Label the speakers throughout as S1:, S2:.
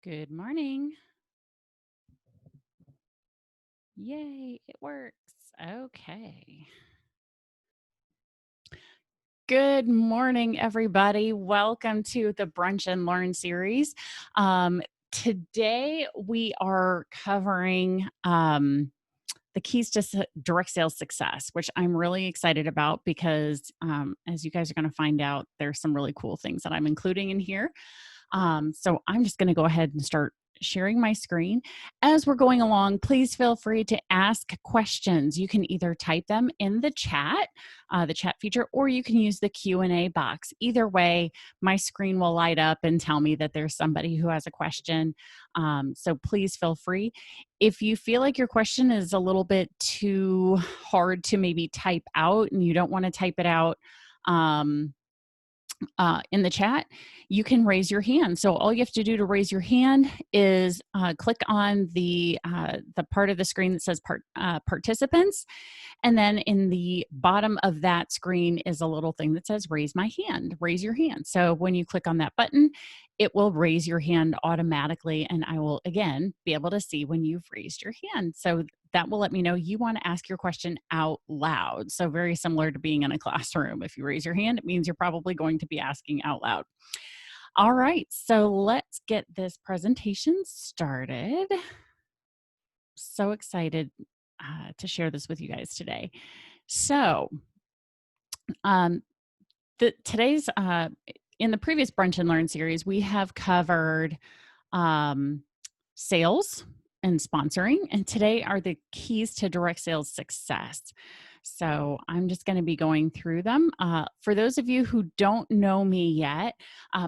S1: Good morning. Yay, it works. Okay. Good morning, everybody. Welcome to the Brunch and Learn series. Um, Today, we are covering the keys to direct sales success, which I'm really excited about because, as you guys are going to find out, there's some really cool things that I'm including in here. So I'm just going to go ahead and start sharing my screen. As we're going along, please feel free to ask questions. You can either type them in the chat feature, or you can use the Q&A box. Either way, my screen will light up and tell me that there's somebody who has a question. So please feel free. If you feel like your question is a little bit too hard to maybe type out and you don't want to type it out, in the chat, you can raise your hand. So all you have to do to raise your hand is click on the part of the screen that says participants, and then in the bottom of that screen is a little thing that says raise my hand, raise your hand. So when you click on that button, it will raise your hand automatically, and I will again be able to see when you've raised your hand. So that will let me know you want to ask your question out loud. So very similar to being in a classroom. If you raise your hand, it means you're probably going to be asking out loud. All right, so let's get this presentation started. So excited to share this with you guys today. So, today's in the previous Brunch and Learn series, we have covered sales and sponsoring, and today are the keys to direct sales success. So I'm just going to be going through them. For those of you who don't know me yet,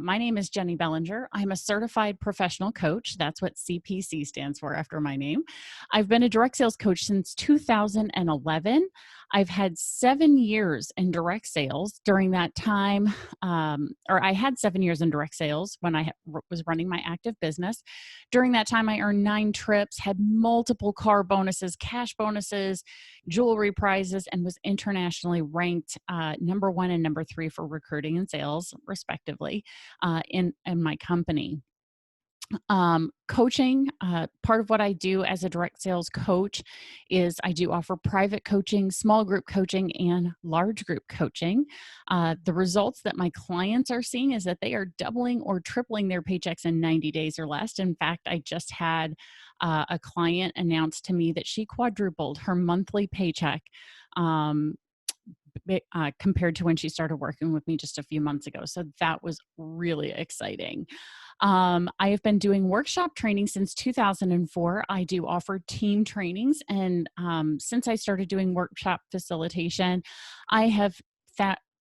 S1: my name is Jennie Bellinger. I'm a certified professional coach. That's what CPC stands for after my name. I've been a direct sales coach since 2011. I've had 7 years in direct sales. During that time, or I had 7 years in direct sales when I was running my active business. During that time, I earned 9 trips, had multiple car bonuses, cash bonuses, jewelry prizes, and was internationally ranked number 1 and number 3 for recruiting and sales, respectively, in my company. Coaching, part of what I do as a direct sales coach is I do offer private coaching, small group coaching, and large group coaching. The results that my clients are seeing is that they are doubling or tripling their paychecks in 90 days or less. In fact, I just had a client announce to me that she quadrupled her monthly paycheck compared to when she started working with me just a few months ago. So that was really exciting. I have been doing workshop training since 2004. I do offer team trainings. And since I started doing workshop facilitation, I have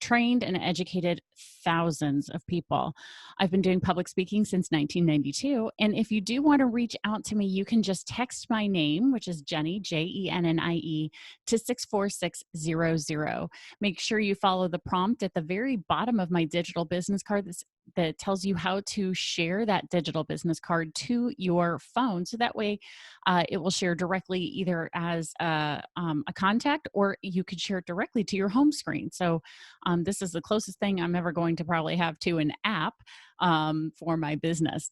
S1: trained and educated thousands of people. I've been doing public speaking since 1992. And if you do want to reach out to me, you can just text my name, which is Jennie, Jennie, to 64600. Make sure you follow the prompt at the very bottom of my digital business card that tells you how to share that digital business card to your phone. So that way it will share directly either as a contact, or you could share it directly to your home screen. So this is the closest thing I'm ever going to probably have to an app for my business.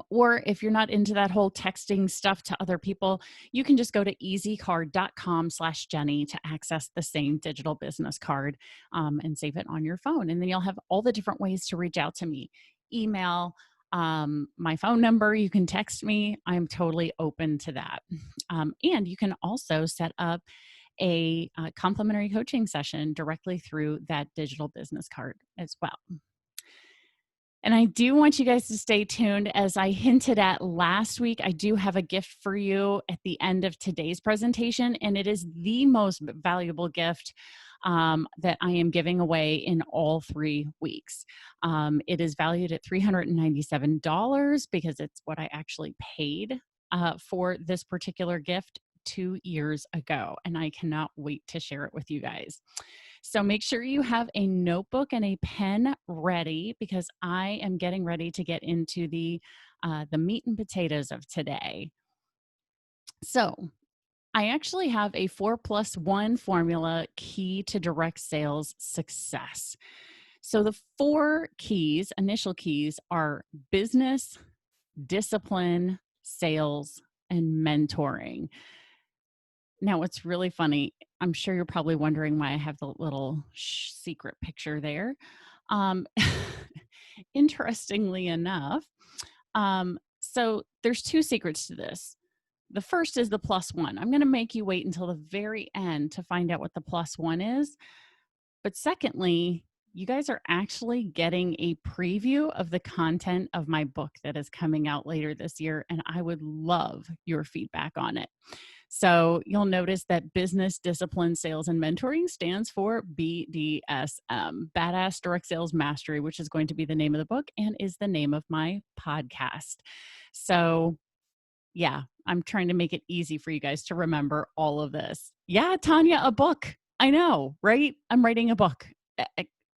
S1: Or if you're not into that whole texting stuff to other people, you can just go to easycard.com/Jennie to access the same digital business card and save it on your phone. And then you'll have all the different ways to reach out to me. Email, my phone number, you can text me. I'm totally open to that. And you can also set up a complimentary coaching session directly through that digital business card as well. And I do want you guys to stay tuned. As I hinted at last week, I do have a gift for you at the end of today's presentation, and it is the most valuable gift that I am giving away in all 3 weeks. It is valued at $397 because it's what I actually paid for this particular gift 2 years ago, and I cannot wait to share it with you guys. So make sure you have a notebook and a pen ready, because I am getting ready to get into the meat and potatoes of today. So I actually have a 4+1 formula key to direct sales success. So the 4 keys, initial keys, are business, discipline, sales, and mentoring. Now, what's really funny, I'm sure you're probably wondering why I have the little secret picture there. Um, Interestingly enough, so there's two secrets to this. The first is the plus one. I'm going to make you wait until the very end to find out what the plus one is. But secondly, you guys are actually getting a preview of the content of my book that is coming out later this year, and I would love your feedback on it. So you'll notice that Business Discipline Sales and Mentoring stands for BDSM, Badass Direct Sales Mastery, which is going to be the name of the book and is the name of my podcast. So yeah, I'm trying to make it easy for you guys to remember all of this. Yeah, Tanya, a book. I know, right? I'm writing a book.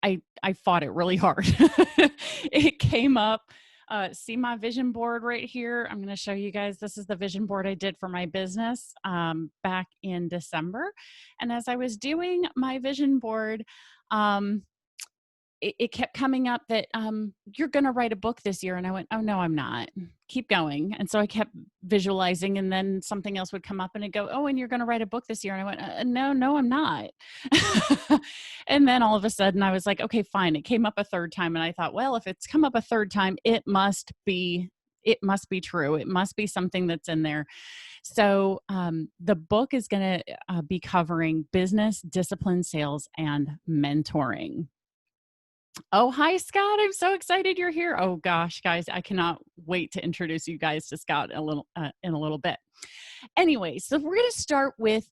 S1: I fought it really hard. It came up. See my vision board right here. I'm going to show you guys. This is the vision board I did for my business back in December. And as I was doing my vision board, it kept coming up that you're going to write a book this year. And I went, oh, no, I'm not. Keep going. And so I kept visualizing, and then something else would come up and it'd go, oh, and you're going to write a book this year. And I went, no, I'm not. And then all of a sudden I was like, okay, fine. It came up a third time. And I thought, well, if it's come up a third time, it must be true. It must be something that's in there. So the book is going to be covering business, discipline, sales, and mentoring. Oh, hi, Scott. I'm so excited you're here. Oh gosh, guys, I cannot wait to introduce you guys to Scott in a little bit. Anyway, so we're going to start with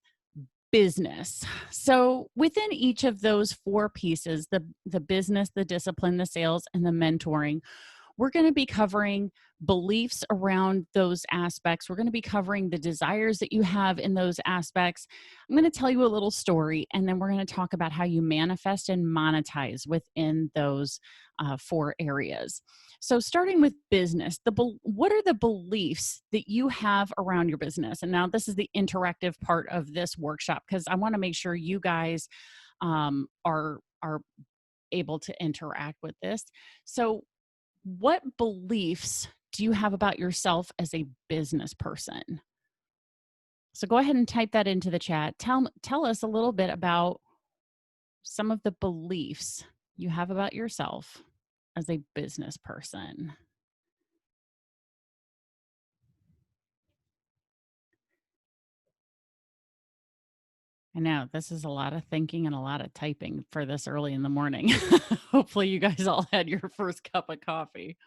S1: business. So within each of those four pieces, the business, the discipline, the sales, and the mentoring, we're going to be covering beliefs around those aspects. We're going to be covering the desires that you have in those aspects. I'm going to tell you a little story, and then we're going to talk about how you manifest and monetize within those four areas. So starting with business, what are the beliefs that you have around your business? And now this is the interactive part of this workshop, because I want to make sure you guys are able to interact with this. So what beliefs do you have about yourself as a business person? So go ahead and type that into the chat. Tell us a little bit about some of the beliefs you have about yourself as a business person. I know this is a lot of thinking and a lot of typing for this early in the morning. Hopefully you guys all had your first cup of coffee.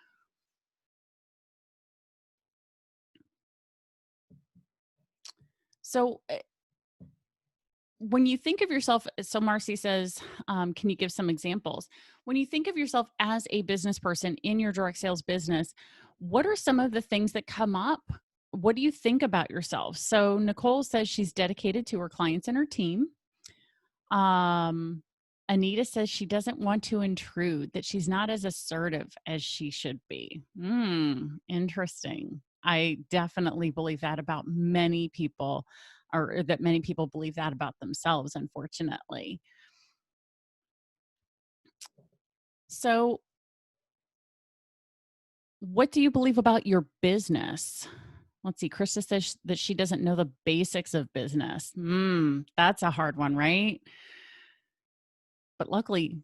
S1: So when you think of yourself, so Marcy says, can you give some examples? When you think of yourself as a business person in your direct sales business, what are some of the things that come up? What do you think about yourself? So Nicole says she's dedicated to her clients and her team. Anita says she doesn't want to intrude, that she's not as assertive as she should be. Interesting. I definitely believe that about many people, or that many people believe that about themselves, unfortunately. So, what do you believe about your business? Let's see. Krista says that she doesn't know the basics of business. That's a hard one, right? But luckily,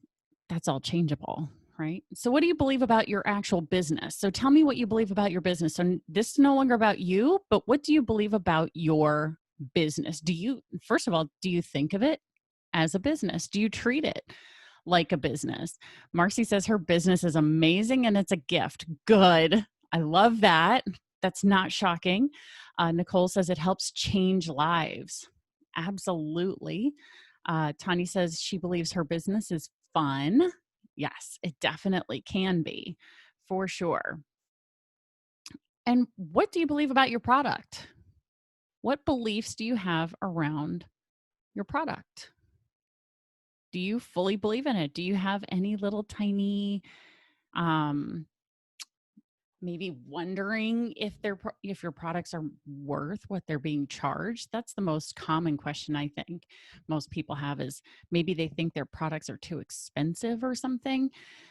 S1: that's all changeable, right? So what do you believe about your actual business? So tell me what you believe about your business. So this is no longer about you, but what do you believe about your business? First of all, do you think of it as a business? Do you treat it like a business? Marcy says her business is amazing and it's a gift. Good. I love that. That's not shocking. Nicole says it helps change lives. Absolutely. Tanya says she believes her business is fun. Yes, it definitely can be, for sure. And what do you believe about your product? What beliefs do you have around your product? Do you fully believe in it? Do you have any little tiny maybe wondering if your products are worth what they're being charged. That's the most common question I think most people have, is maybe they think their products are too expensive or something.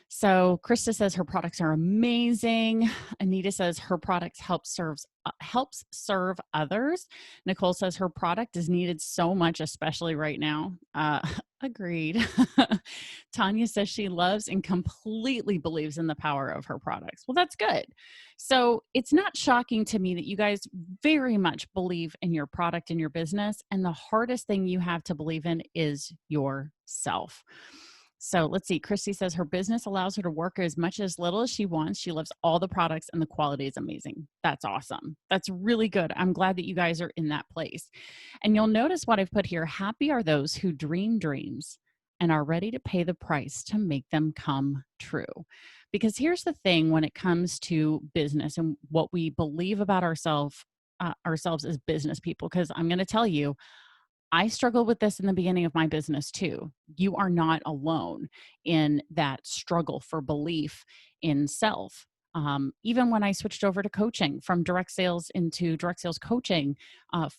S1: So Krista says her products are amazing. Anita says her products helps serve others. Nicole says her product is needed so much, especially right now. Agreed. Tanya says she loves and completely believes in the power of her products. Well, that's good. So it's not shocking to me that you guys very much believe in your product and your business. And the hardest thing you have to believe in is yourself. So let's see. Christy says her business allows her to work as much as little as she wants. She loves all the products and the quality is amazing. That's awesome. That's really good. I'm glad that you guys are in that place. And you'll notice what I've put here. Happy are those who dream dreams and are ready to pay the price to make them come true. Because here's the thing when it comes to business and what we believe about ourselves as business people, because I'm going to tell you, I struggled with this in the beginning of my business too. You are not alone in that struggle for belief in self. Even when I switched over to coaching from direct sales into direct sales coaching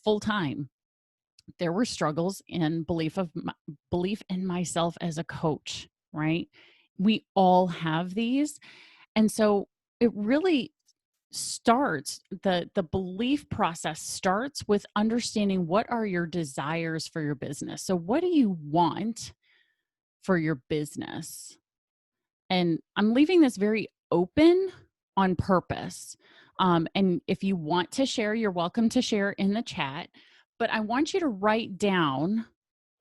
S1: full time, there were struggles in belief in myself as a coach, right? We all have these. And so it really starts, the belief process starts with understanding what are your desires for your business. So what do you want for your business? And I'm leaving this very open on purpose. And if you want to share, you're welcome to share in the chat. But I want you to write down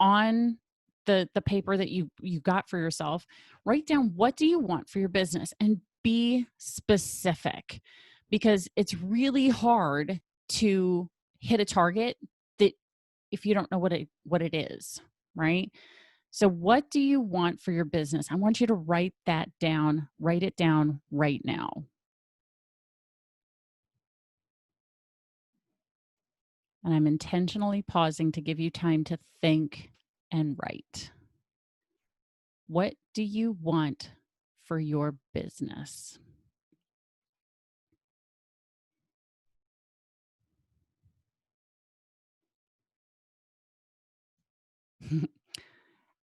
S1: on the paper that you got for yourself, write down what do you want for your business and be specific, because it's really hard to hit a target that if you don't know what it is, right? So what do you want for your business? I want you to write that down. Write it down right now. And I'm intentionally pausing to give you time to think and write. What do you want for your business?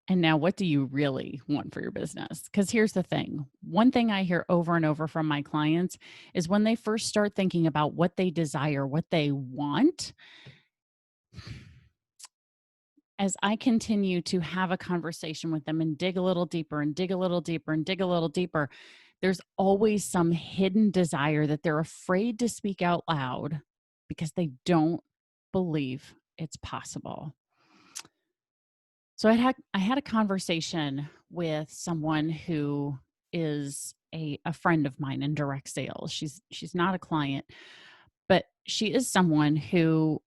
S1: And now, what do you really want for your business? Because here's the thing. One thing I hear over and over from my clients is when they first start thinking about what they desire, what they want, as I continue to have a conversation with them and dig a little deeper and dig a little deeper and dig a little deeper, there's always some hidden desire that they're afraid to speak out loud because they don't believe it's possible. So I had a conversation with someone who is a friend of mine in direct sales. She's not a client, but she is someone who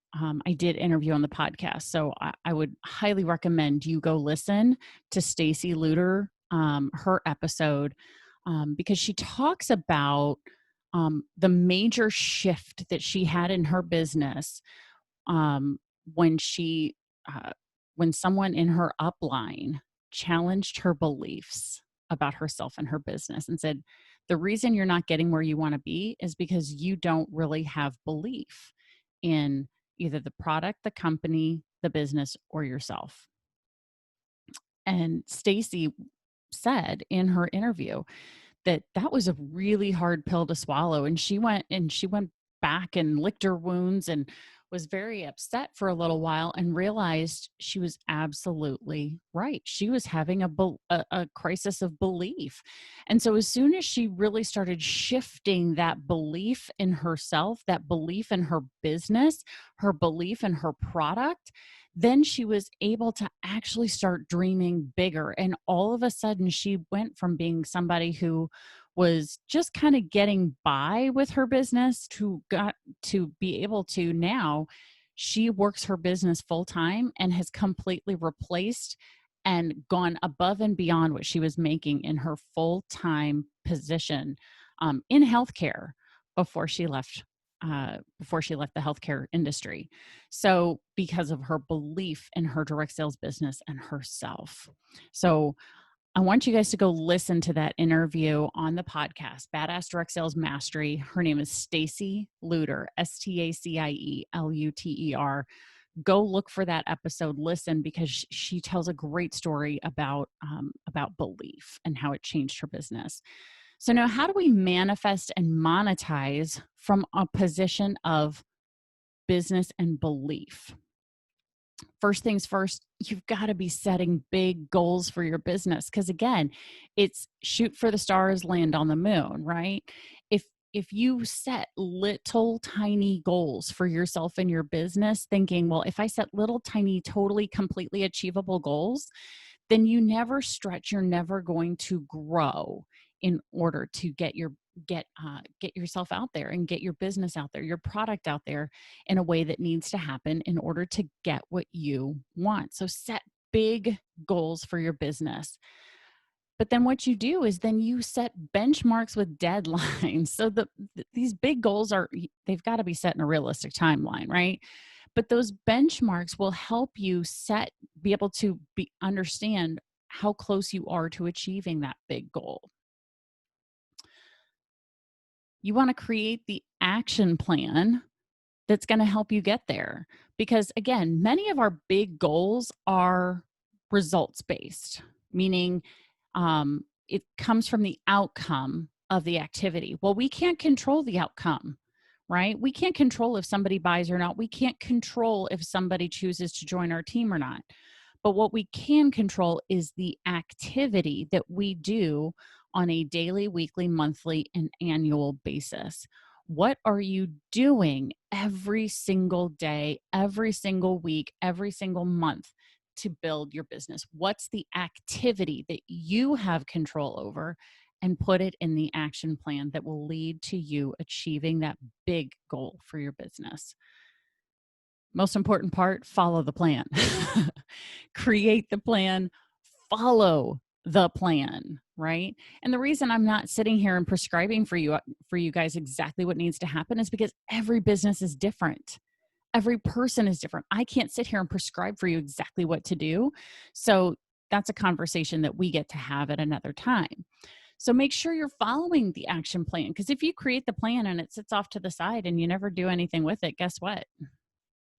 S1: I did interview on the podcast. So I would highly recommend you go listen to Stacy Luter, her episode, because she talks about the major shift that she had in her business um, when she when someone in her upline challenged her beliefs about herself and her business and said, the reason you're not getting where you want to be is because you don't really have belief in either the product, the company, the business, or yourself. And Stacy said in her interview that was a really hard pill to swallow. And she went back and licked her wounds and was very upset for a little while and realized she was absolutely right. She was having a crisis of belief. And so as soon as she really started shifting that belief in herself, that belief in her business, her belief in her product, then she was able to actually start dreaming bigger. And all of a sudden, she went from being somebody who was just kind of getting by with her business to be able to now she works her business full time and has completely replaced and gone above and beyond what she was making in her full time position in healthcare before she left the healthcare industry. So because of her belief in her direct sales business and herself. So I want you guys to go listen to that interview on the podcast, Badass Direct Sales Mastery. Her name is Stacie Luter, Stacielluter. Go look for that episode, listen, because she tells a great story about belief and how it changed her business. So now, how do we manifest and monetize from a position of business and belief? First things first, you've got to be setting big goals for your business, because again, it's shoot for the stars, land on the moon, right? If you set little tiny goals for yourself and your business, thinking, well, if I set little tiny totally completely achievable goals, then you never stretch, you're never going to grow in order to get yourself out there and get your business out there, your product out there in a way that needs to happen in order to get what you want. So set big goals for your business. But then what you do is then you set benchmarks with deadlines. So these big goals they've got to be set in a realistic timeline, right? But those benchmarks will help you be able to understand how close you are to achieving that big goal. You want to create the action plan that's going to help you get there. Because again, many of our big goals are results based, meaning it comes from the outcome of the activity. Well, we can't control the outcome, right? We can't control if somebody buys or not. We can't control if somebody chooses to join our team or not. But what we can control is the activity that we do on a daily, weekly, monthly, and annual basis. What are you doing every single day, every single week, every single month to build your business? What's the activity that you have control over? And put it in the action plan that will lead to you achieving that big goal for your business. Most important part, follow the plan. Create the plan, follow the plan, right? And the reason I'm not sitting here and prescribing for you guys exactly what needs to happen is because every business is different. Every person is different. I can't sit here and prescribe for you exactly what to do. So that's a conversation that we get to have at another time. So make sure you're following the action plan, because if you create the plan and it sits off to the side and you never do anything with it, guess what?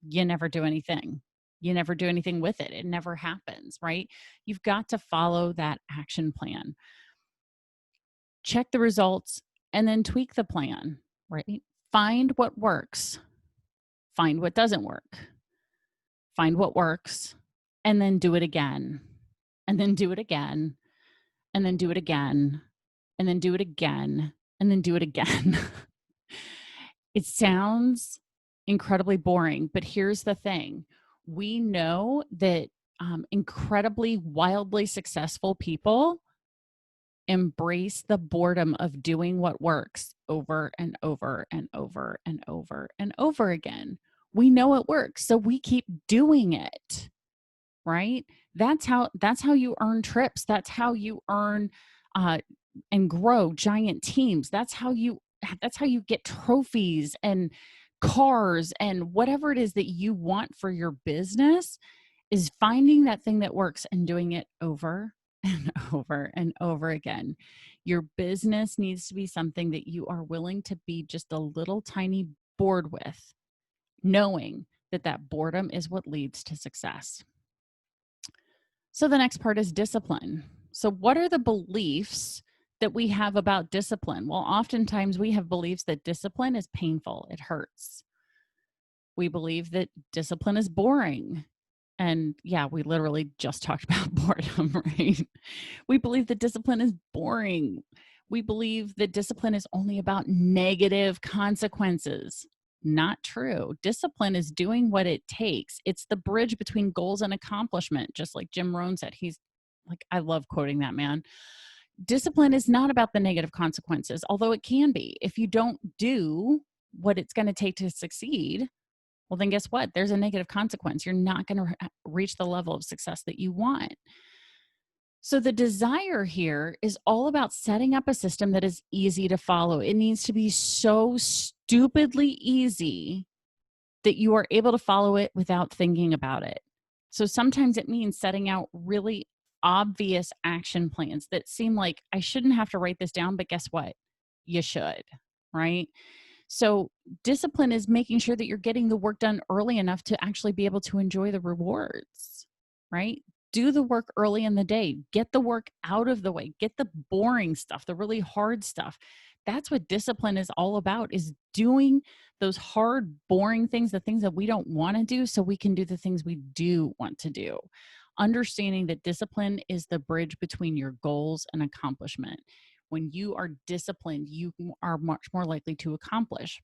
S1: You never do anything. You never do anything with it. It never happens, right? You've got to follow that action plan. Check the results and then tweak the plan, right? Find what works. Find what doesn't work. Find what works and then do it again. And then do it again. And then do it again. And then do it again. And then do it again. It sounds incredibly boring, but here's the thing. We know that incredibly, wildly successful people embrace the boredom of doing what works over and over and over and over and over again. We know it works, so we keep doing it, right? That's how you earn trips. That's how you earn and grow giant teams. That's how you get trophies and cars and whatever it is that you want for your business, is finding that thing that works and doing it over and over and over again. Your business needs to be something that you are willing to be just a little tiny bored with, knowing that that boredom is what leads to success. So the next part is discipline. So what are the beliefs that we have about discipline? Well, oftentimes we have beliefs that discipline is painful. It hurts. We believe that discipline is boring. And yeah, we literally just talked about boredom, right? We believe that discipline is boring. We believe that discipline is only about negative consequences. Not true. Discipline is doing what it takes. It's the bridge between goals and accomplishment, just like Jim Rohn said. He's like, I love quoting that man. Discipline is not about the negative consequences, although it can be. If you don't do what it's going to take to succeed, well, then guess what? There's a negative consequence. You're not going to reach the level of success that you want. So the desire here is all about setting up a system that is easy to follow. It needs to be so stupidly easy that you are able to follow it without thinking about it. So sometimes it means setting out really obvious action plans that seem like I shouldn't have to write this down, but guess what? You should, right? So discipline is making sure that you're getting the work done early enough to actually be able to enjoy the rewards, right? Do the work early in the day. Get the work out of the way. Get the boring stuff, the really hard stuff. That's what discipline is all about, is doing those hard, boring things, the things that we don't want to do so we can do the things we do want to do. Understanding that discipline is the bridge between your goals and accomplishment. When you are disciplined, you are much more likely to accomplish.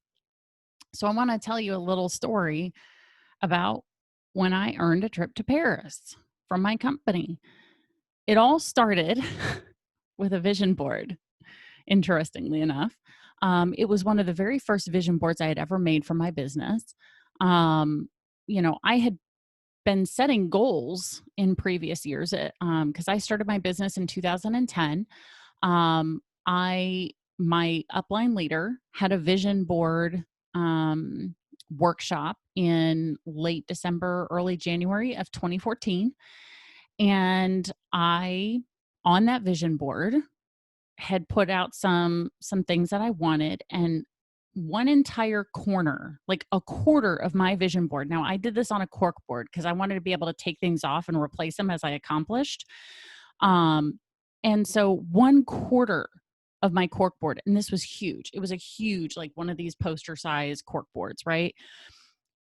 S1: So I want to tell you a little story about when I earned a trip to Paris from my company. It all started with a vision board, interestingly enough. It was one of the very first vision boards I had ever made for my business. I had been setting goals in previous years because I started my business in 2010. My upline leader had a vision board workshop in late December, early January of 2014. And I, on that vision board, had put out some things that I wanted, and one entire corner, like a quarter of my vision board. Now, I did this on a cork board because I wanted to be able to take things off and replace them as I accomplished. And so one quarter of my cork board, and this was huge. It was a huge, like one of these poster size cork boards, right?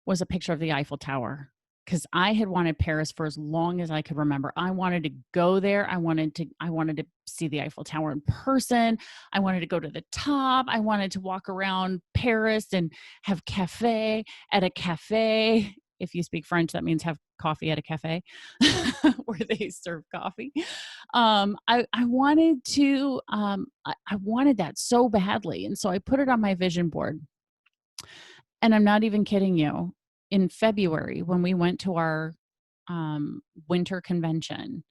S1: Was a picture of the Eiffel Tower, because I had wanted Paris for as long as I could remember. I wanted to go there. I wanted to see the Eiffel Tower in person. I wanted to go to the top. I wanted to walk around Paris and have cafe at a cafe. If you speak French, that means have coffee at a cafe where they serve coffee. I wanted to, I wanted that so badly. And so I put it on my vision board. And I'm not even kidding you. In February, when we went to our winter convention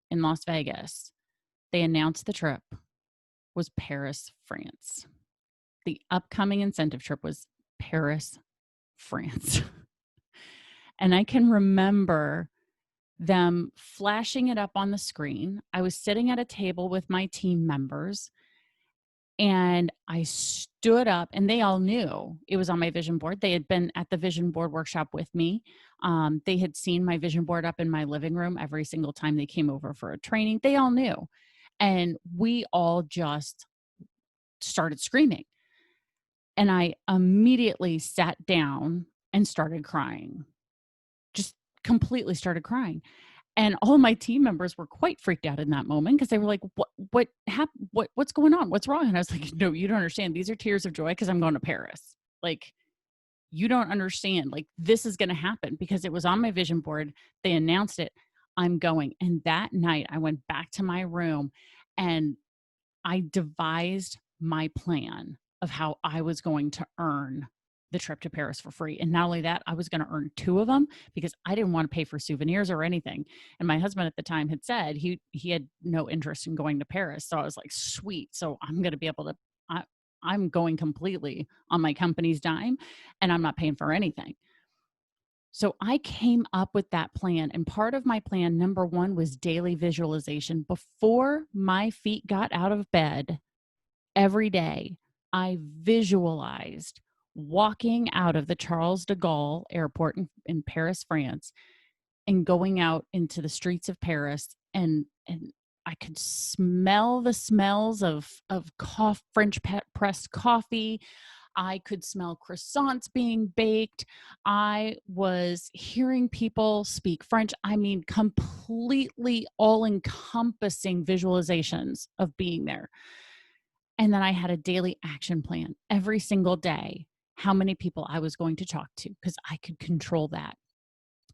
S1: in Las Vegas, they announced the trip was Paris, France. The upcoming incentive trip was Paris, France. And I can remember them flashing it up on the screen. I was sitting at a table with my team members, and I stood up, and they all knew it was on my vision board. They had been at the vision board workshop with me. They had seen my vision board up in my living room every single time they came over for a training. They all knew. And we all just started screaming. And I immediately sat down and started crying, just completely started crying. And all my team members were quite freaked out in that moment because they were like, what happened? What's going on? What's wrong? And I was like, no, you don't understand. These are tears of joy because I'm going to Paris. Like, you don't understand. Like, this is going to happen because it was on my vision board. They announced it. I'm going. And that night I went back to my room and I devised my plan of how I was going to earn the trip to Paris for free. And not only that, I was going to earn 2 of them because I didn't want to pay for souvenirs or anything. And my husband at the time had said he had no interest in going to Paris. So I was like, sweet. So I'm going to be able to, I'm going completely on my company's dime and I'm not paying for anything. So I came up with that plan. And part of my plan, number 1, was daily visualization. Before my feet got out of bed every day, I visualized walking out of the Charles de Gaulle airport in Paris, France, and going out into the streets of Paris, and I could smell the smells of French pressed coffee. I could smell croissants being baked. I was hearing people speak French. I mean, completely all-encompassing visualizations of being there. And then I had a daily action plan every single day, how many people I was going to talk to, because I could control that.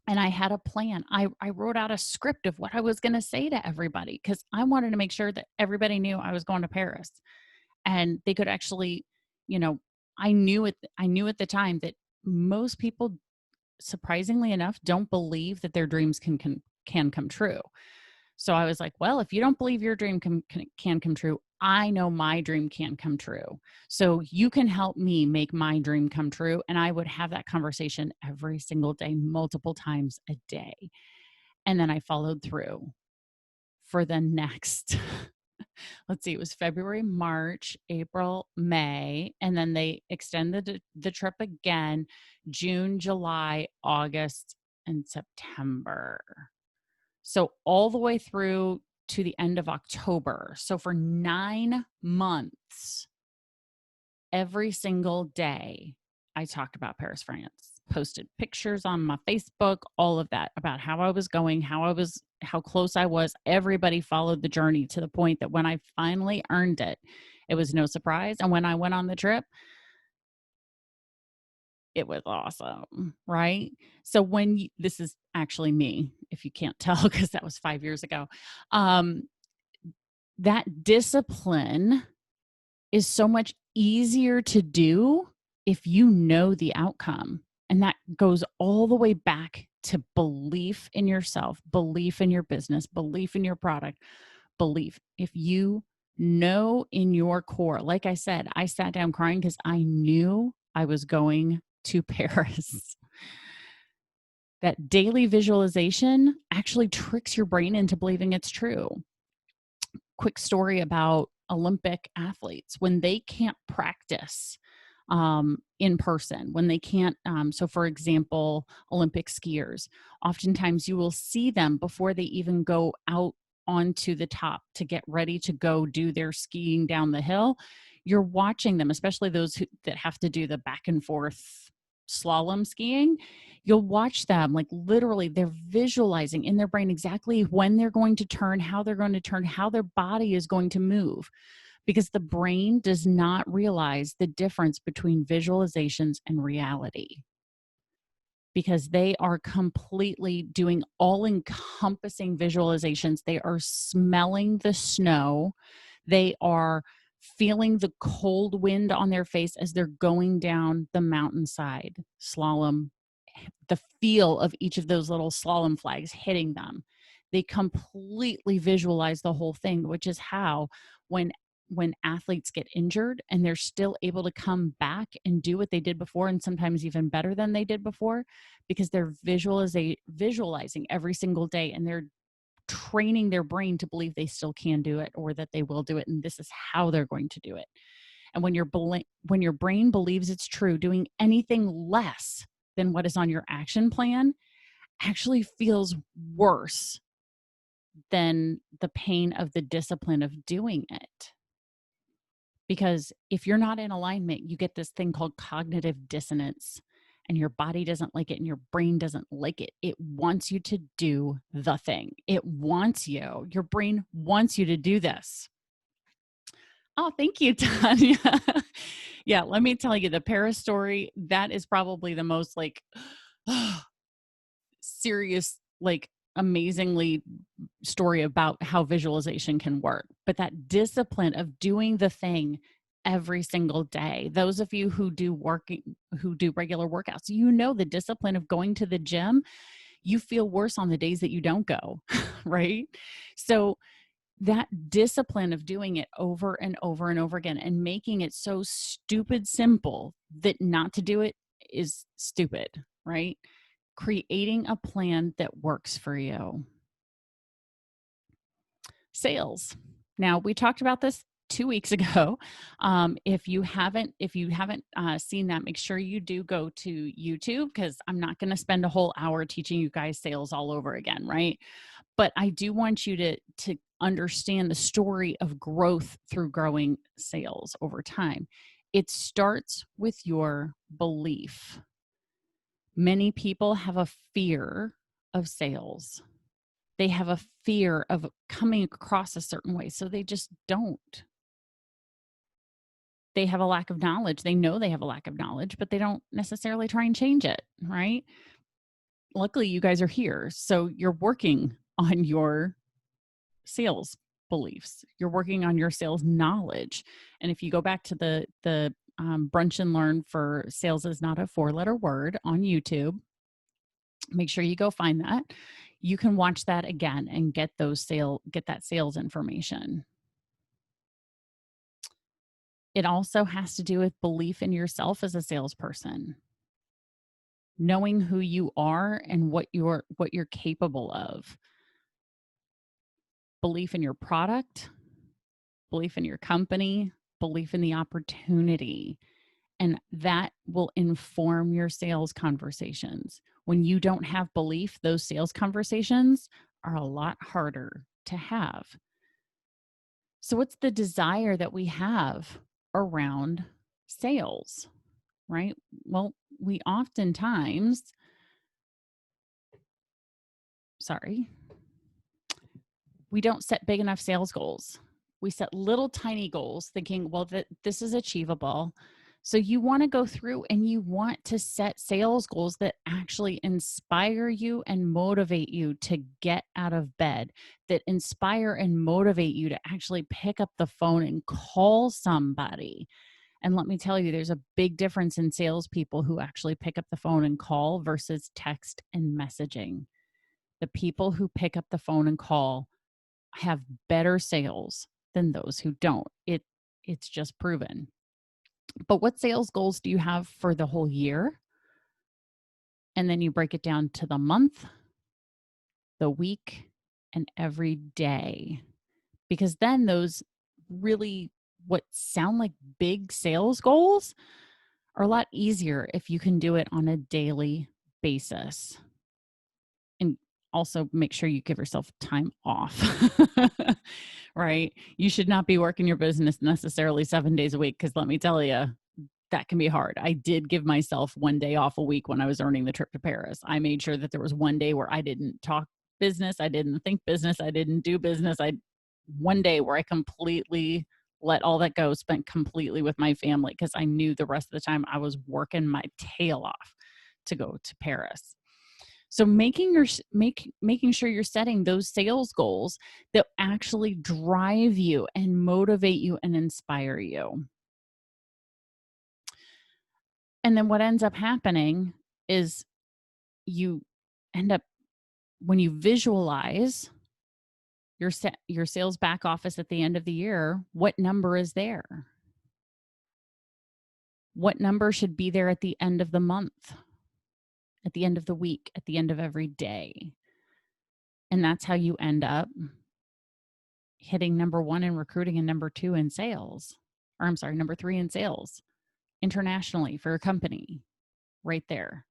S1: And I had a plan. I wrote out a script of what I was going to say to everybody because I wanted to make sure that everybody knew I was going to Paris. And they could actually, I knew at the time that most people, surprisingly enough, don't believe that their dreams can come true. So I was like, well, if you don't believe your dream can come true, I know my dream can come true. So you can help me make my dream come true. And I would have that conversation every single day, multiple times a day. And then I followed through. for the next, let's see, it was February, March, April, May, and then they extended the trip again, June, July, August, and September. So all the way through to the end of October. So for 9 months, every single day, I talked about Paris, France, posted pictures on my Facebook, all of that about how I was going, how close I was. Everybody followed the journey to the point that when I finally earned it, it was no surprise. And when I went on the trip, it was awesome, right? So this is actually me, if you can't tell, because that was 5 years ago. That discipline is so much easier to do if you know the outcome. And that goes all the way back to belief in yourself, belief in your business, belief in your product, belief. If you know in your core, like I said, I sat down crying because I knew I was going to Paris. That daily visualization actually tricks your brain into believing it's true. Quick story about Olympic athletes when they can't practice in person, when they can't. So, for example, Olympic skiers, oftentimes you will see them before they even go out onto the top to get ready to go do their skiing down the hill. You're watching them, especially those that have to do the back and forth slalom skiing. You'll watch them like literally they're visualizing in their brain exactly when they're going to turn, how they're going to turn, how their body is going to move, because the brain does not realize the difference between visualizations and reality, because they are completely doing all encompassing visualizations. They are smelling the snow. They are feeling the cold wind on their face as they're going down the mountainside, slalom, the feel of each of those little slalom flags hitting them. They completely visualize the whole thing, which is how when athletes get injured and they're still able to come back and do what they did before, and sometimes even better than they did before, because they're visualizing every single day, and they're training their brain to believe they still can do it, or that they will do it, and this is how they're going to do it. And when your brain believes it's true, doing anything less than what is on your action plan actually feels worse than the pain of the discipline of doing it. Because if you're not in alignment, you get this thing called cognitive dissonance, and your body doesn't like it and your brain doesn't like it. It wants you to do the thing. Your brain wants you to do this. Oh, thank you, Tanya. Yeah, let me tell you the Paris story. That is probably the most like serious, like amazingly story about how visualization can work. But that discipline of doing the thing every single day. Those of you who do regular workouts, you know the discipline of going to the gym. You feel worse on the days that you don't go, right? So that discipline of doing it over and over and over again and making it so stupid simple that not to do it is stupid, right? Creating a plan that works for you. Sales. Now, we talked about this 2 weeks ago. If you haven't seen that, make sure you do go to YouTube, because I'm not going to spend a whole hour teaching you guys sales all over again, right? But I do want you to understand the story of growth through growing sales over time. It starts with your belief. Many people have a fear of sales. They have a fear of coming across a certain way, so they just don't. They have a lack of knowledge. They know they have a lack of knowledge, but they don't necessarily try and change it, right? Luckily, you guys are here, so you're working on your sales beliefs. You're working on your sales knowledge. And if you go back to the Brunch and Learn for Sales is Not a 4-Letter Word on YouTube, make sure you go find that. You can watch that again and get that sales information. It also has to do with belief in yourself as a salesperson. Knowing who you are and what you're capable of. belief in your product, belief in your company, belief in the opportunity. And that will inform your sales conversations. When you don't have belief, those sales conversations are a lot harder to have. So, what's the desire that we have around sales, right? Well, we oftentimes, we don't set big enough sales goals. We set little tiny goals thinking, well, this is achievable. So you want to go through and you want to set sales goals that actually inspire you and motivate you to get out of bed, that inspire and motivate you to actually pick up the phone and call somebody. And let me tell you, there's a big difference in salespeople who actually pick up the phone and call versus text and messaging. The people who pick up the phone and call have better sales than those who don't. It's just proven. But what sales goals do you have for the whole year? And then you break it down to the month, the week, and every day. Because then those really what sound like big sales goals are a lot easier if you can do it on a daily basis. And also make sure you give yourself time off, right? You should not be working your business necessarily 7 days a week, because let me tell you, that can be hard. I did give myself 1 day off a week when I was earning the trip to Paris. I made sure that there was 1 day where I didn't talk business, I didn't think business, I didn't do business. 1 day where I completely let all that go, spent completely with my family, because I knew the rest of the time I was working my tail off to go to Paris. So making sure you're setting those sales goals that actually drive you and motivate you and inspire you. And then what ends up happening is you end up, when you visualize your sales back office at the end of the year, what number is there? What number should be there at the end of the month, at the end of the week, at the end of every day? And that's how you end up hitting number 1 in recruiting and number 2 in sales. Or I'm sorry, number 3 in sales internationally for a company, right there.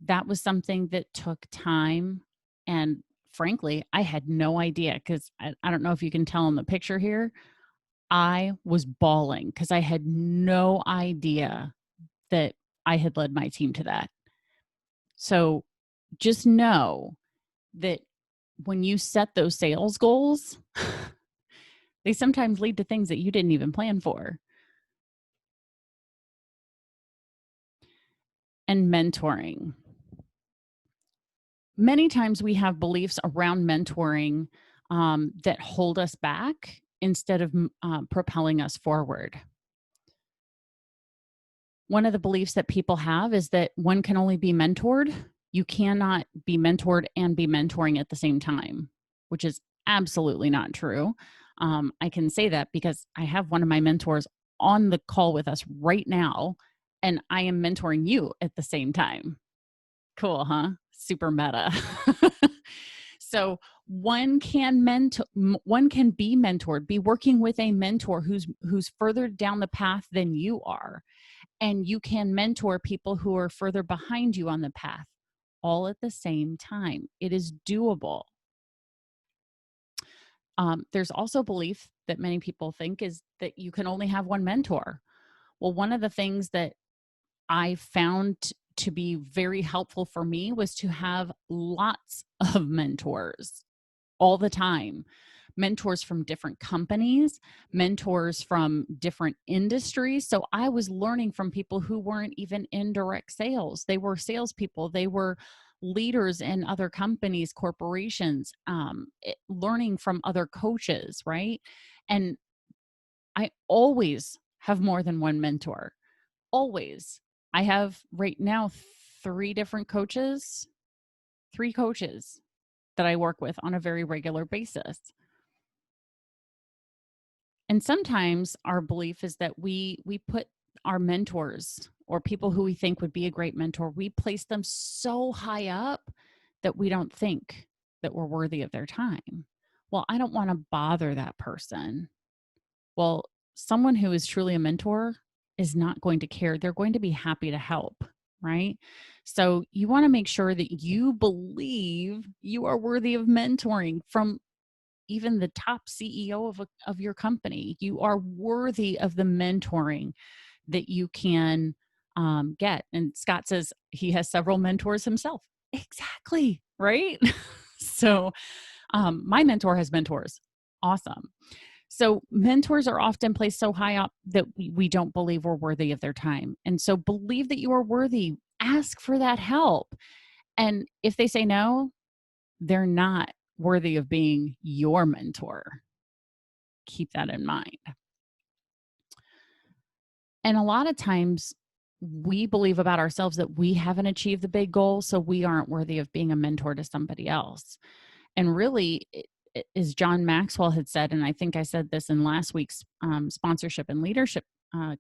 S1: That was something that took time. And frankly, I had no idea, because I don't know if you can tell in the picture here, I was bawling because I had no idea that I had led my team to that. So just know that when you set those sales goals, they sometimes lead to things that you didn't even plan for. And mentoring. Many times we have beliefs around mentoring that hold us back instead of propelling us forward. One of the beliefs that people have is that one can only be mentored. You cannot be mentored and be mentoring at the same time, which is absolutely not true. I can say that because I have one of my mentors on the call with us right now, and I am mentoring you at the same time. Cool, huh? Super meta. So one can be mentored, be working with a mentor who's further down the path than you are. And you can mentor people who are further behind you on the path, all at the same time. It is doable. There's also belief that many people think is that you can only have one mentor. Well, one of the things that I found to be very helpful for me was to have lots of mentors all the time. Mentors from different companies, mentors from different industries. So I was learning from people who weren't even in direct sales. They were salespeople. They were leaders in other companies, corporations, learning from other coaches, right? And I always have more than one mentor. Always. I have right now three coaches that I work with on a very regular basis. And sometimes our belief is that we put our mentors or people who we think would be a great mentor, we place them so high up that we don't think that we're worthy of their time. well, I don't want to bother that person. Well, someone who is truly a mentor is not going to care. They're going to be happy to help, right? So you want to make sure that you believe you are worthy of mentoring from even the top CEO of your company. You are worthy of the mentoring that you can get. And Scott says he has several mentors himself. Exactly. Right. So my mentor has mentors. Awesome. So mentors are often placed so high up that we don't believe we're worthy of their time. And so believe that you are worthy. Ask for that help. And if they say no, they're not worthy of being your mentor. Keep that in mind. And a lot of times we believe about ourselves that we haven't achieved the big goal, so we aren't worthy of being a mentor to somebody else. And really, as John Maxwell had said, and I think I said this in last week's sponsorship and leadership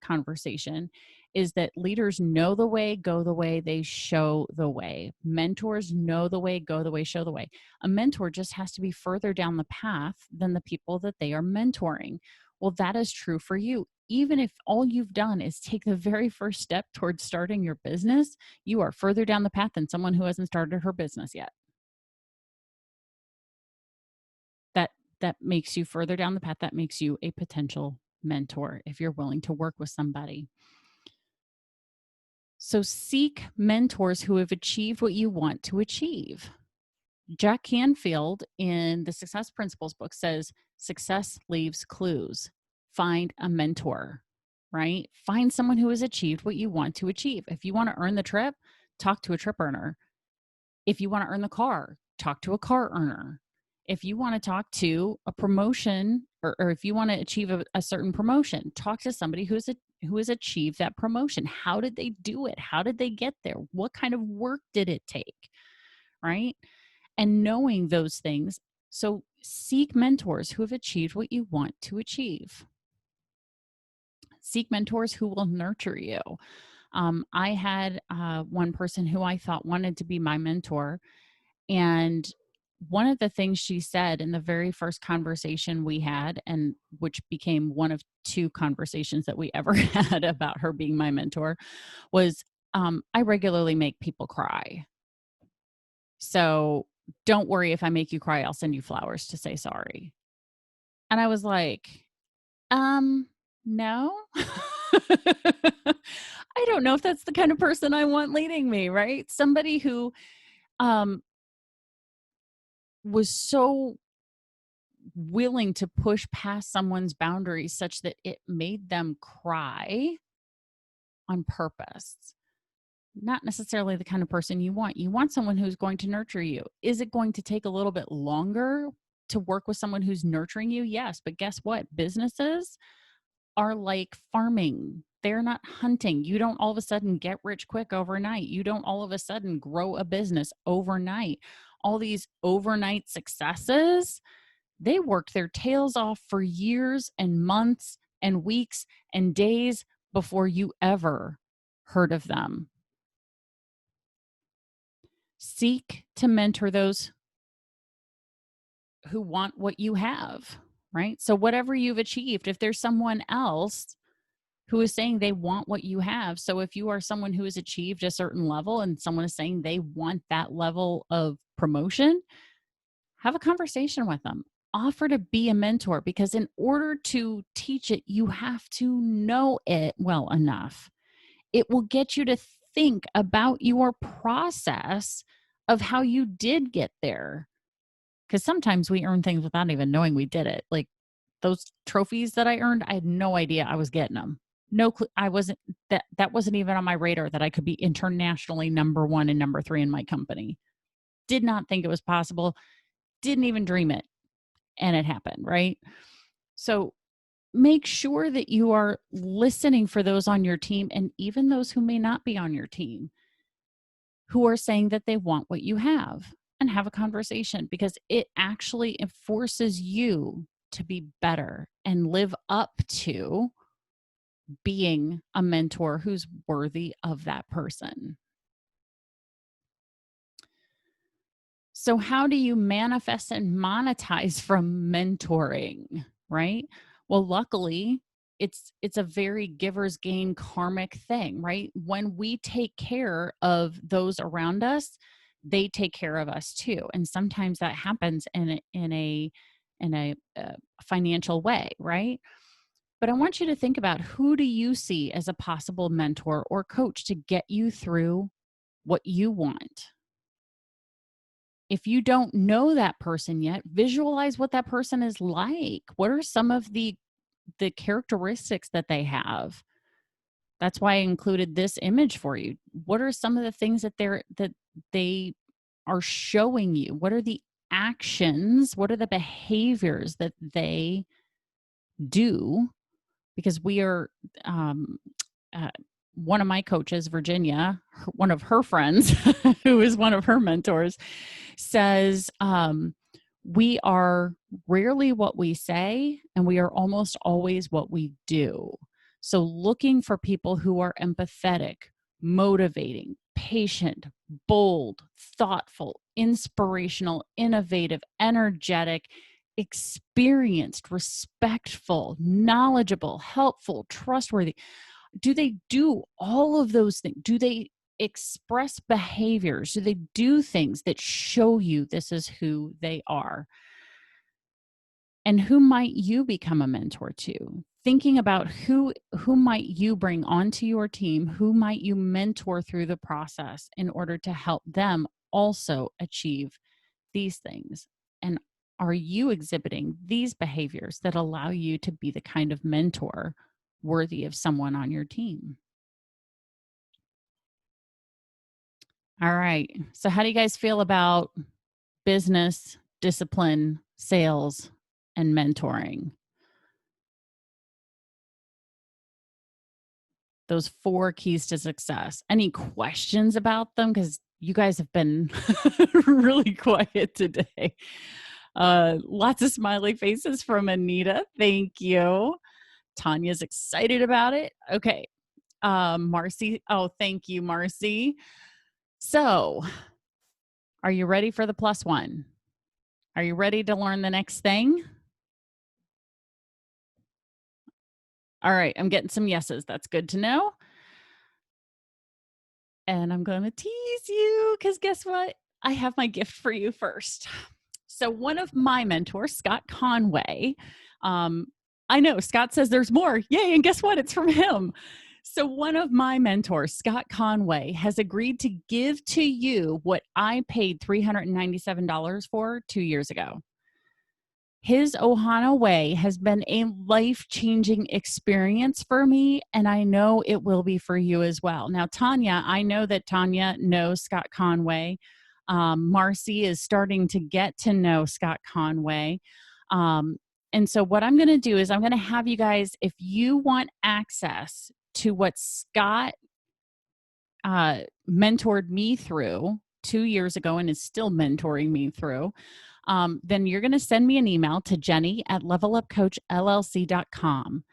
S1: conversation, is that leaders know the way, go the way, they show the way. Mentors know the way, go the way, show the way. A mentor just has to be further down the path than the people that they are mentoring. Well, that is true for you. Even if all you've done is take the very first step towards starting your business, you are further down the path than someone who hasn't started her business yet. that that makes you further down the path. That makes you a potential mentor if you're willing to work with somebody. So seek mentors who have achieved what you want to achieve. Jack Canfield in the Success Principles book says success leaves clues. Find a mentor, right? Find someone who has achieved what you want to achieve. If you want to earn the trip, talk to a trip earner. If you want to earn the car, talk to a car earner. If you want to talk to a promotion, or if you want to achieve a certain promotion, talk to somebody who has achieved that promotion. How did they do it? How did they get there? What kind of work did it take? Right? And knowing those things. So seek mentors who have achieved what you want to achieve. Seek mentors who will nurture you. I had one person who I thought wanted to be my mentor. And one of the things she said in the very first conversation we had, and which became one of two conversations that we ever had about her being my mentor, was I regularly make people cry. So don't worry if I make you cry, I'll send you flowers to say sorry. And I was like, no. I don't know if that's the kind of person I want leading me, right? Somebody who um, was so willing to push past someone's boundaries such that it made them cry on purpose. Not necessarily the kind of person you want. You want someone who's going to nurture you. Is it going to take a little bit longer to work with someone who's nurturing you? Yes. But guess what? Businesses are like farming. They're not hunting. You don't all of a sudden get rich quick overnight. You don't all of a sudden grow a business overnight. All these overnight successes, they worked their tails off for years and months and weeks and days before you ever heard of them. Seek to mentor those who want what you have, right? So, whatever you've achieved, if there's someone else who is saying they want what you have. So, if you are someone who has achieved a certain level and someone is saying they want that level of promotion, have a conversation with them. Offer to be a mentor, because in order to teach it, you have to know it well enough. It will get you to think about your process of how you did get there. Because sometimes we earn things without even knowing we did it. Like those trophies that I earned, I had no idea I was getting them. No clue. I wasn't that wasn't even on my radar that I could be internationally number 1 and number 3 in my company. Did not think it was possible. Didn't even dream it. And it happened, right? So make sure that you are listening for those on your team, and even those who may not be on your team, who are saying that they want what you and have a conversation, because it actually forces you to be better and live up to being a mentor who's worthy of that person. So how do you manifest and monetize from mentoring, right? Well, luckily, it's a very giver's gain karmic thing, right? When we take care of those around us, they take care of us too. And sometimes that happens in a financial way, right? But I want you to think about, who do you see as a possible mentor or coach to get you through what you want? If you don't know that person yet, visualize what that person is like. What are some of the characteristics that they have? That's why I included this image for you. What are some of the things that they are showing you? What are the actions? What are the behaviors that they do? Because we are uh, one of my coaches, Virginia, one of her friends, who is one of her mentors, says, we are rarely what we say, and we are almost always what we do. So, looking for people who are empathetic, motivating, patient, bold, thoughtful, inspirational, innovative, energetic, experienced, respectful, knowledgeable, helpful, trustworthy. Do they do all of those things? Do they express behaviors? Do they do things that show you this is who they are? And who might you become a mentor to? Thinking about who might you bring onto your team, who might you mentor through the process in order to help them also achieve these things? And are you exhibiting these behaviors that allow you to be the kind of mentor worthy of someone on your team? All right. So, how do you guys feel about business, discipline, sales, and mentoring? Those four keys to success. Any questions about them? Because you guys have been really quiet today. Lots of smiley faces from Anita. Thank you. Tanya's excited about it. Okay. Marcy. Oh, thank you, Marcy. So, are you ready for the plus one? Are you ready to learn the next thing? All right. I'm getting some yeses. That's good to know. And I'm going to tease you because guess what? I have my gift for you first. So, one of my mentors, Scot Conway, I know Scott says there's more. Yay. And guess what? It's from him. So, one of my mentors, Scot Conway, has agreed to give to you what I paid $397 for 2 years ago. His Ohana Way has been a life-changing experience for me, and I know it will be for you as well. Now, Tanya, I know that Tanya knows Scot Conway. Marcy is starting to get to know Scot Conway. And so what I'm going to do is I'm going to have you guys, if you want access to what Scott mentored me through 2 years ago and is still mentoring me through, then you're going to send me an email to Jennie@levelupcoachllc.com.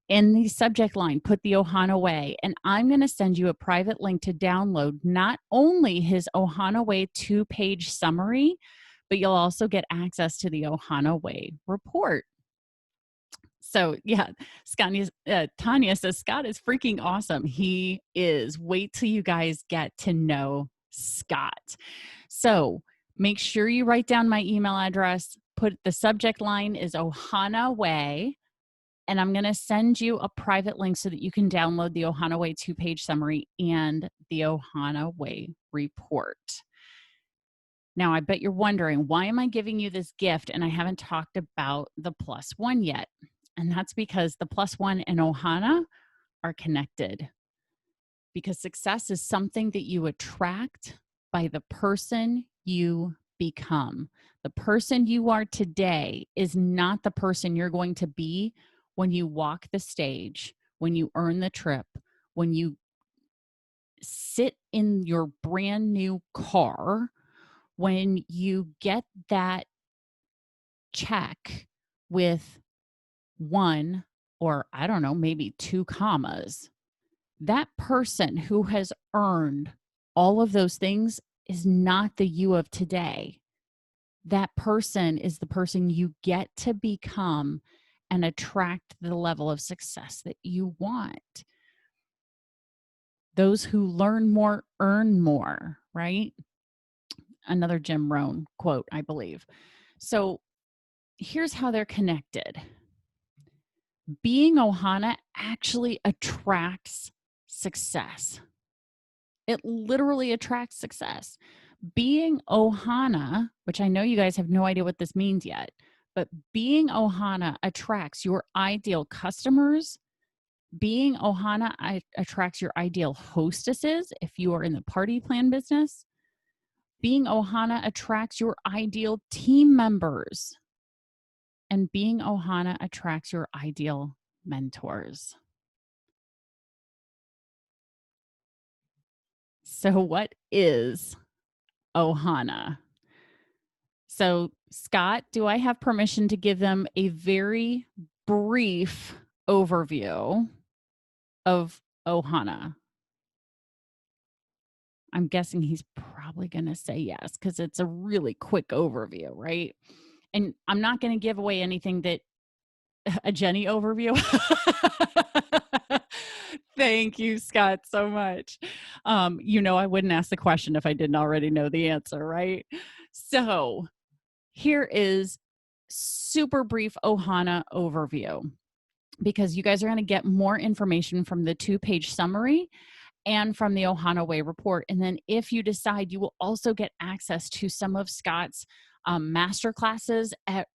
S1: In the subject line, put the Ohana Way, and I'm going to send you a private link to download not only his Ohana Way 2-page summary, but you'll also get access to the Ohana Way report. So yeah, Tanya says, Scott is freaking awesome. He is. Wait till you guys get to know Scott. So make sure you write down my email address. Put the subject line is Ohana Way. And I'm going to send you a private link so that you can download the Ohana Way 2-page summary and the Ohana Way report. Now, I bet you're wondering, why am I giving you this gift and I haven't talked about the plus one yet? And that's because the plus one and Ohana are connected. Because success is something that you attract by the person you become. The person you are today is not the person you're going to be when you walk the stage, when you earn the trip, when you sit in your brand new car, when you get that check with one or I don't know, maybe 2 commas. That person who has earned all of those things is not the you of today. that person is the person you get to become and attract the level of success that you want. Those who learn more earn more, right? Another Jim Rohn quote, I believe. So here's how they're connected. Being Ohana actually attracts success. It literally attracts success. Being Ohana, which I know you guys have no idea what this means yet, but being Ohana attracts your ideal customers. Being Ohana attracts your ideal hostesses if you are in the party plan business. Being Ohana attracts your ideal team members. And being Ohana attracts your ideal mentors. So, what is Ohana? So, Scott, do I have permission to give them a very brief overview of Ohana? I'm guessing he's probably going to say yes because it's a really quick overview, right? And I'm not going to give away anything that a Jennie overview. Thank you, Scott, so much. I wouldn't ask the question if I didn't already know the answer, right? So here is super brief Ohana overview because you guys are going to get more information from the 2-page summary and from the Ohana Way report. And then if you decide, you will also get access to some of Scott's master classes at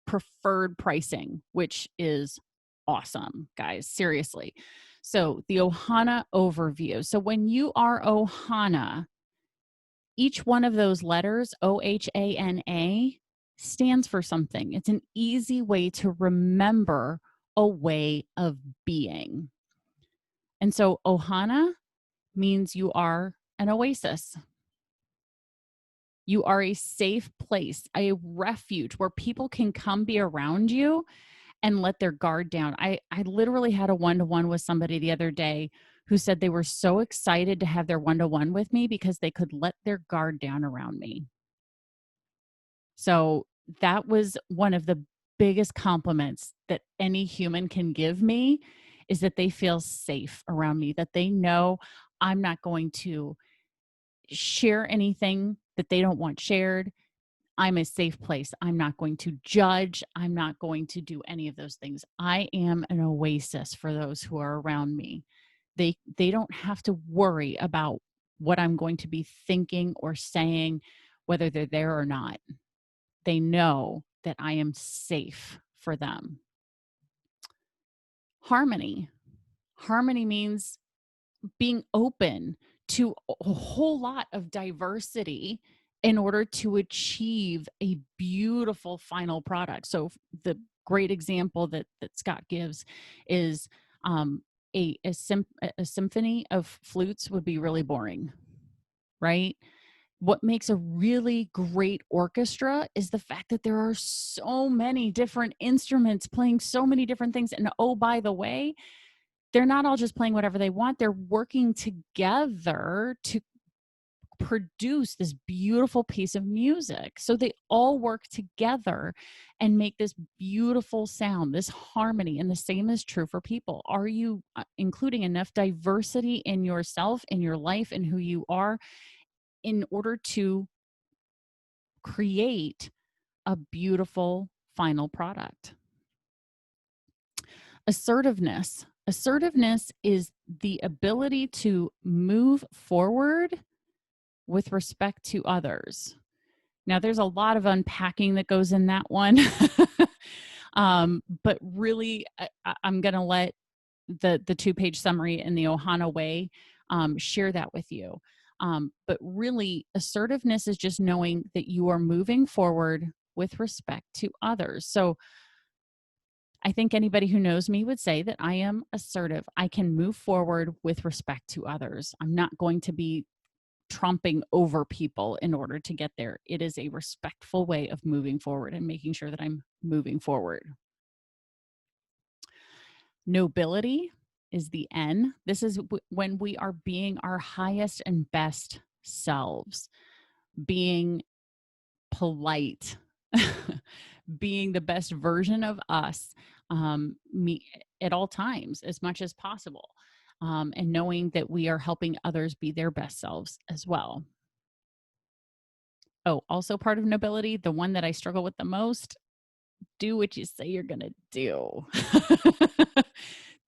S1: preferred pricing, which is awesome, guys. Seriously. So the Ohana overview. So when you are Ohana, each one of those letters, OHANA, stands for something. It's an easy way to remember a way of being. And so Ohana means you are an oasis. You are a safe place, a refuge where people can come be around you and let their guard down. I literally had a one-to-one with somebody the other day who said they were so excited to have their one-to-one with me because they could let their guard down around me. So that was one of the biggest compliments that any human can give me, is that they feel safe around me, that they know I'm not going to share anything that they don't want shared. I'm a safe place. I'm not going to judge. I'm not going to do any of those things. I am an oasis for those who are around me. They don't have to worry about what I'm going to be thinking or saying, whether they're there or not. They know that I am safe for them. Harmony. Harmony means being open to a whole lot of diversity in order to achieve a beautiful final product. So the great example that Scott gives is a symphony of flutes would be really boring, right? What makes a really great orchestra is the fact that there are so many different instruments playing so many different things. And oh, by the way, they're not all just playing whatever they want. They're working together to produce this beautiful piece of music. So they all work together and make this beautiful sound, this harmony. And the same is true for people. Are you including enough diversity in yourself, in your life, and who you are in order to create a beautiful final product? Assertiveness. Assertiveness is the ability to move forward with respect to others. Now, there's a lot of unpacking that goes in that one. But really, I'm going to let the 2-page summary in the Ohana Way share that with you. But really, assertiveness is just knowing that you are moving forward with respect to others. So I think anybody who knows me would say that I am assertive. I can move forward with respect to others. I'm not going to be trumping over people in order to get there. It is a respectful way of moving forward and making sure that I'm moving forward. Nobility is the N. This is when we are being our highest and best selves, being polite, being the best version of us, me at all times as much as possible, and knowing that we are helping others be their best selves as well. Oh, also part of nobility, the one that I struggle with the most, do what you say you're going to do.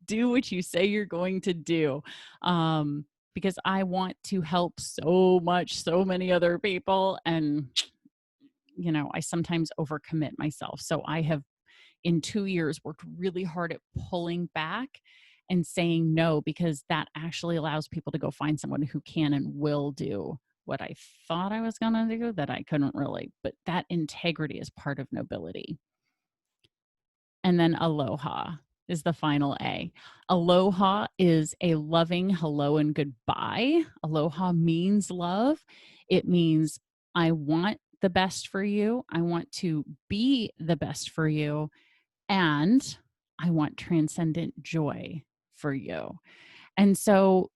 S1: Do what you say you're going to do. Because I want to help so much, so many other people. And, I sometimes overcommit myself. So I have, in 2 years, worked really hard at pulling back and saying no, because that actually allows people to go find someone who can and will do what I thought I was going to do that I couldn't really. But that integrity is part of nobility. And then aloha is the final A. Aloha is a loving hello and goodbye. Aloha means love. It means I want the best for you. I want to be the best for you. And I want transcendent joy for you. And so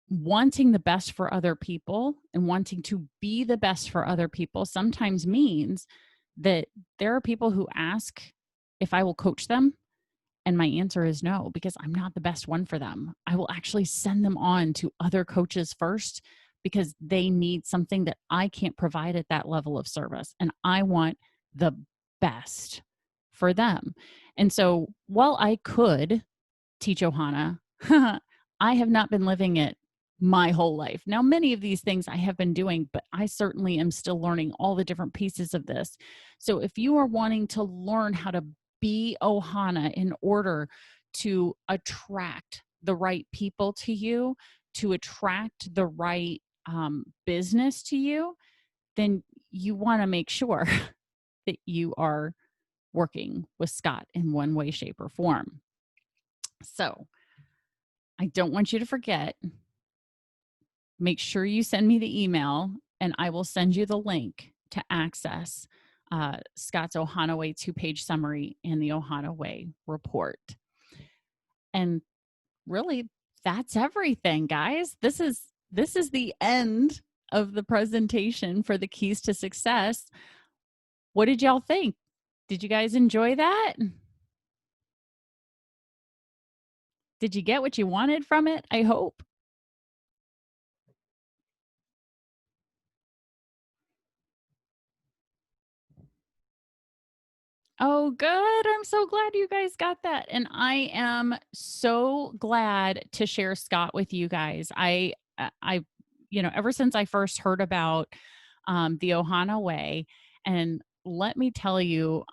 S1: wanting the best for other people and wanting to be the best for other people sometimes means that there are people who ask if I will coach them. And my answer is no, because I'm not the best one for them. I will actually send them on to other coaches first, because they need something that I can't provide at that level of service. And I want the best for them. And so while I could teach Ohana, I have not been living it my whole life. Now, many of these things I have been doing, but I certainly am still learning all the different pieces of this. So if you are wanting to learn how to be Ohana in order to attract the right people to you, to attract the right business to you, then you want to make sure that you are working with Scot in one way, shape, or form. So I don't want you to forget. Make sure you send me the email, and I will send you the link to access Scot's Ohana Way 2-page summary and the Ohana Way report. And really, that's everything, guys. This is the end of the presentation for the keys to success. What did y'all think? Did you guys enjoy that? Did you get what you wanted from it? I hope. Oh, good. I'm so glad you guys got that. And I am so glad to share Scot with you guys. I, ever since I first heard about the Ohana Way, and let me tell you,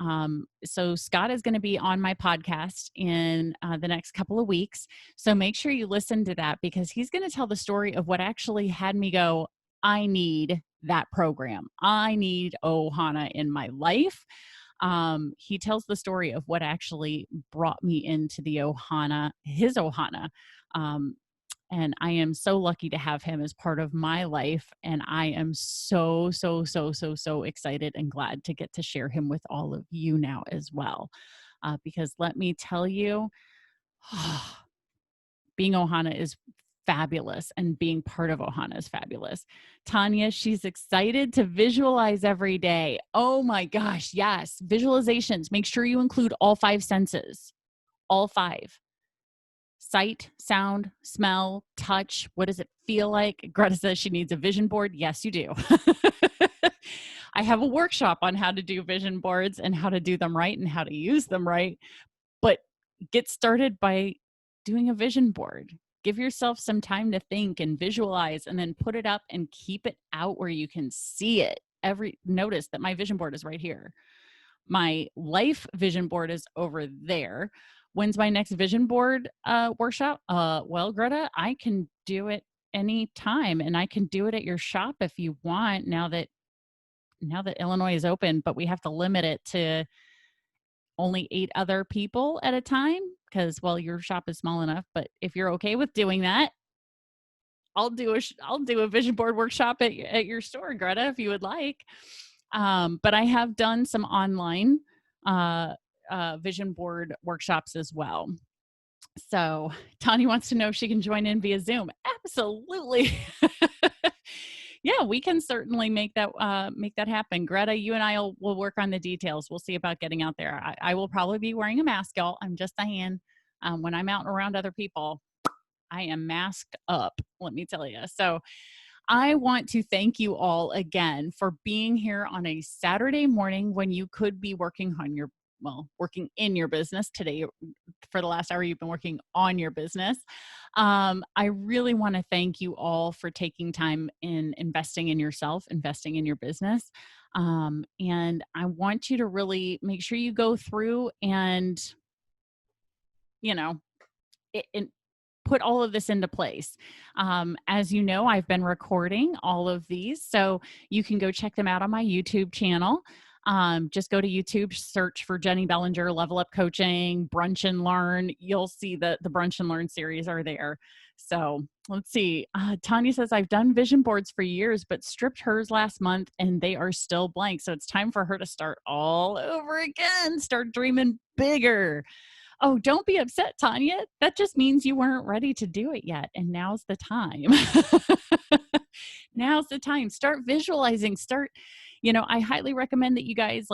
S1: so Scot is going to be on my podcast in the next couple of weeks. So make sure you listen to that, because he's going to tell the story of what actually had me go, I need that program. I need Ohana in my life. He tells the story of what actually brought me into the Ohana, his Ohana. And I am so lucky to have him as part of my life. And I am so, so, so, so, so excited and glad to get to share him with all of you now as well. Because let me tell you, being Ohana is fabulous, and being part of Ohana is fabulous. Tanya, she's excited to visualize every day. Oh my gosh, yes. Visualizations. Make sure you include all 5 senses. All 5. Sight, sound, smell, touch. What does it feel like? Greta says she needs a vision board. Yes, you do. I have a workshop on how to do vision boards and how to do them right and how to use them right. But get started by doing a vision board. Give yourself some time to think and visualize, and then put it up and keep it out where you can see it. Notice that my vision board is right here. My life vision board is over there. When's my next vision board workshop? Well, Greta, I can do it anytime, and I can do it at your shop if you want, now that Illinois is open, but we have to limit it to only 8 other people at a time, because, well, your shop is small enough. But if you're okay with doing that, I'll do a vision board workshop at your store, Greta, if you would like. But I have done some online vision board workshops as well. So Tanya wants to know if she can join in via Zoom. Absolutely. Yeah, we can certainly make that happen. Greta, you and I will work on the details. We'll see about getting out there. I will probably be wearing a mask, y'all. I'm just saying. When I'm out and around other people, I am masked up, let me tell you. So I want to thank you all again for being here on a Saturday morning when you could be working on working in your business. Today, for the last hour, you've been working on your business. I really want to thank you all for taking time in investing in yourself, investing in your business. And I want you to really make sure you go through and, you know, it put all of this into place. As you know, I've been recording all of these, so you can go check them out on my YouTube channel. Just go to YouTube, search for Jennie Bellinger Level Up Coaching, Brunch and Learn. You'll see the Brunch and Learn series are there. So let's see. Tanya says, I've done vision boards for years, but stripped hers last month and they are still blank. So it's time for her to start all over again, start dreaming bigger. Oh, don't be upset, Tanya. That just means you weren't ready to do it yet. And now's the time. Now's the time. Start visualizing. I highly recommend that you guys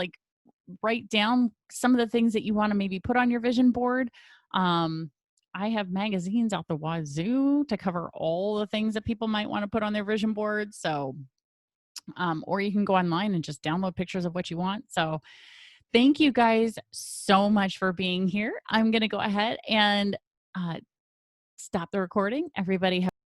S1: write down some of the things that you want to maybe put on your vision board. I have magazines out the wazoo to cover all the things that people might want to put on their vision board. So, or you can go online and just download pictures of what you want. So, thank you guys so much for being here. I'm going to go ahead and stop the recording. Everybody have